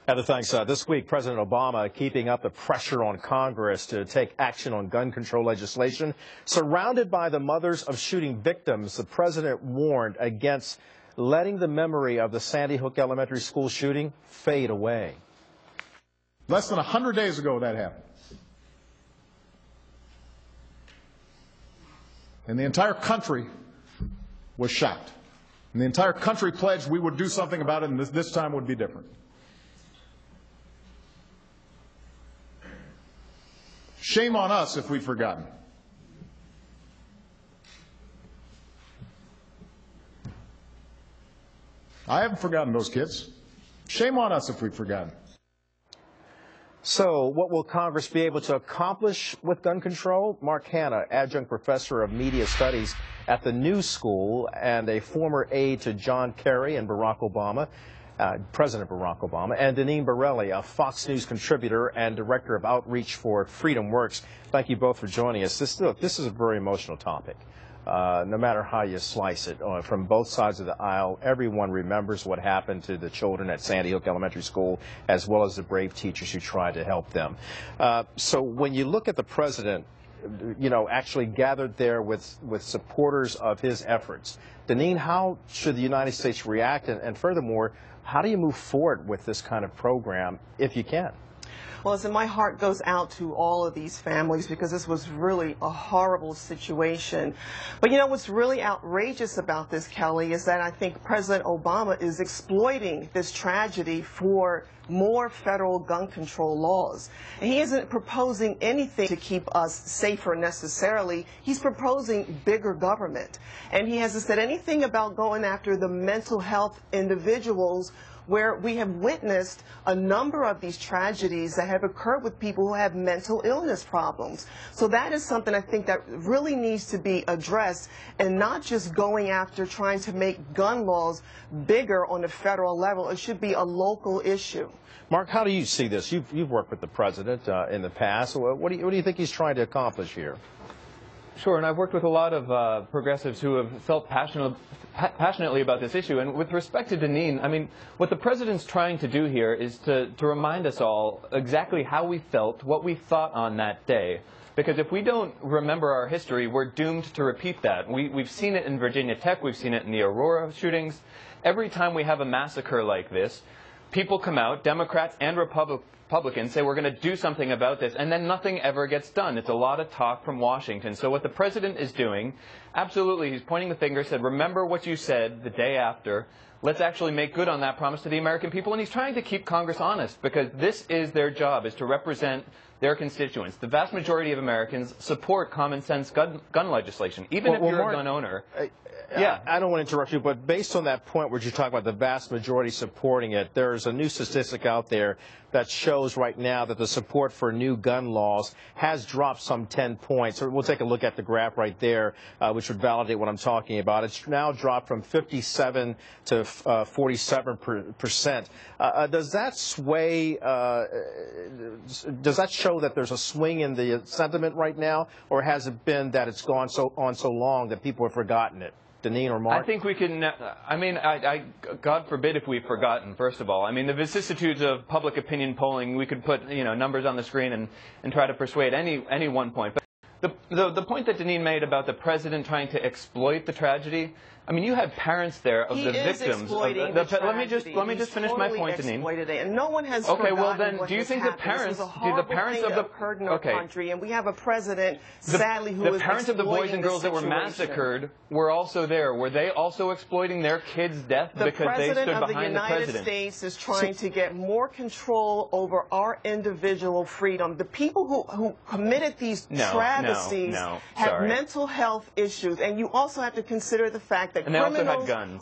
Heather, thanks. This week, President Obama keeping up the pressure on Congress to take action on gun control legislation. Surrounded by the mothers of shooting victims, the president warned against letting the memory of the Sandy Hook Elementary School shooting fade away. Less than 100 days ago that happened. And the entire country was shocked. And the entire country pledged we would do something about it, and this time would be different. Shame on us if we've forgotten. I haven't forgotten those kids. Shame on us if we've forgotten. So what will Congress be able to accomplish with gun control? Mark Hanna, adjunct professor of media studies at the New School and a former aide to John Kerry and Barack Obama, President Barack Obama, and Daneen Borelli, a Fox News contributor and director of outreach for Freedom Works. Thank you both for joining us. This is a very emotional topic. No matter how you slice it, from both sides of the aisle, everyone remembers what happened to the children at Sandy Hook Elementary School, as well as the brave teachers who tried to help them. So when you look at the president, actually gathered there with supporters of his efforts, Daneen, how should the United States react? And furthermore, how do you move forward with this kind of program, if you can? Well, listen, my heart goes out to all of these families because this was really a horrible situation. But what's really outrageous about this, Kelly, is that I think President Obama is exploiting this tragedy for more federal gun control laws. And he isn't proposing anything to keep us safer necessarily. He's proposing bigger government. And he hasn't said anything about going after the mental health individuals, where we have witnessed a number of these tragedies that have occurred with people who have mental illness problems. So that is something I think that really needs to be addressed, and not just going after trying to make gun laws bigger on the federal level. It should be a local issue. Mark, how do you see this? You've worked with the president in the past. What do you think he's trying to accomplish here? Sure, and I've worked with a lot of progressives who have felt passionately about this issue. And with respect to Daneen, I mean, what the president's trying to do here is to remind us all exactly how we felt, what we thought on that day. Because if we don't remember our history, we're doomed to repeat that. We've seen it in Virginia Tech, we've seen it in the Aurora shootings. Every time we have a massacre like this, people come out, Democrats and Republicans, say we're going to do something about this, and then nothing ever gets done. It's a lot of talk from Washington. So what the president is doing, absolutely, he's pointing the finger, said, remember what you said the day after. Let's actually make good on that promise to the American people. And he's trying to keep Congress honest, because this is their job, is to represent their constituents. The vast majority of Americans support common sense gun legislation, even if you're a gun owner. Yeah, I don't want to interrupt you, but based on that point where you talk about the vast majority supporting it, there's a new statistic out there that shows right now that the support for new gun laws has dropped some 10 points. So we'll take a look at the graph right there, which would validate what I'm talking about. It's now dropped from 57 to 47%. Does that sway, does that show that there's a swing in the sentiment right now, or has it been that it's gone on so long that people have forgotten it? Daneen or Mark? I think we can, God forbid if we've forgotten, first of all. I mean, the vicissitudes of public opinion polling, we could put, numbers on the screen and try to persuade any one point. But the point that Daneen made about the president trying to exploit the tragedy, I mean, you had parents there of the victims. Let me just finish my point, Daneen. And no one has okay, well then, do you think the parents, of the country, and we have a president, sadly, who is the parents of the boys and girls that were massacred were also there. Were they also exploiting their kids' death because they stood behind the president? The president of the United States is trying to get more control over our individual freedom. The people who committed these travesties have mental health issues, and you also have to consider the fact that criminals can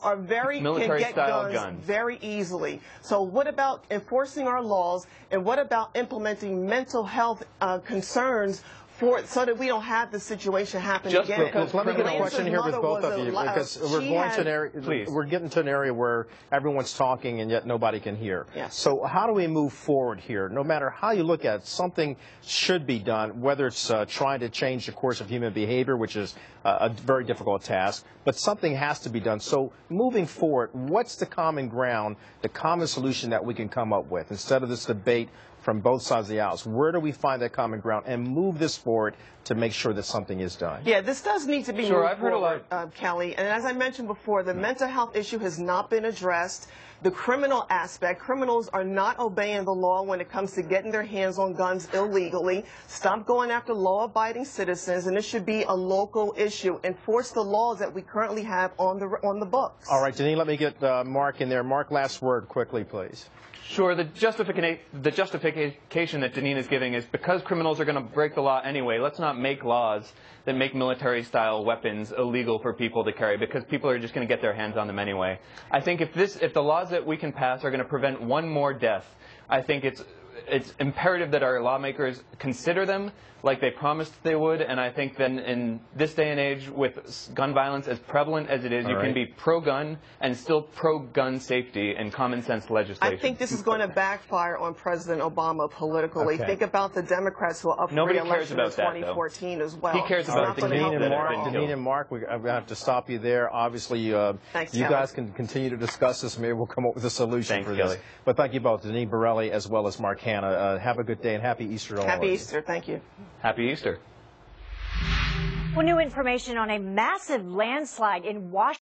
get guns very easily. So what about enforcing our laws, and what about implementing mental health concerns so that we don't have this situation happen Just again. because Let me get a Lance's question here with mother both was of you, a- because she we're getting to an area where everyone's talking and yet nobody can hear. Yes. So how do we move forward here? No matter how you look at it, something should be done, whether it's trying to change the course of human behavior, which is a very difficult task, but something has to be done. So moving forward, what's the common ground, the common solution that we can come up with instead of this debate from both sides of the aisle? Where do we find that common ground and move this forward to make sure that something is done? Yeah, this does need to be Sure, moved I've heard forward, a lot. Kelly. And as I mentioned before, the mental health issue has not been addressed. The criminal aspect, criminals are not obeying the law when it comes to getting their hands on guns illegally. Stop going after law-abiding citizens, and it should be a local issue. Enforce the laws that we currently have on the books. All right, Daneen, let me get Mark in there. Mark, last word quickly, please. Sure, the justification that Daneen is giving is because criminals are going to break the law anyway, let's not make laws that make military-style weapons illegal for people to carry, because people are just going to get their hands on them anyway. I think if the laws that we can pass are going to prevent one more death, I think it's imperative that our lawmakers consider them like they promised they would, and I think then in this day and age with gun violence as prevalent as it is, you can be pro-gun and still pro-gun safety and common sense legislation. I think this is going to backfire on President Obama politically. Okay. Think about the Democrats who are up for Nobody cares re-election in about that, 2014 as well. He cares It's about not the gonna help Daneen them and at Mark. all. Daneen and Mark, I'm going to have to stop you there. Obviously, Thanks, you Kelly. guys can continue to discuss this. Maybe we'll come up with a solution Thanks, for this. Kelly. But thank you both, Daneen Borelli as well as Mark Hanna. Have a good day and happy Easter to all of Happy you. Easter. Thank you. Happy Easter. Well, new information on a massive landslide in Washington.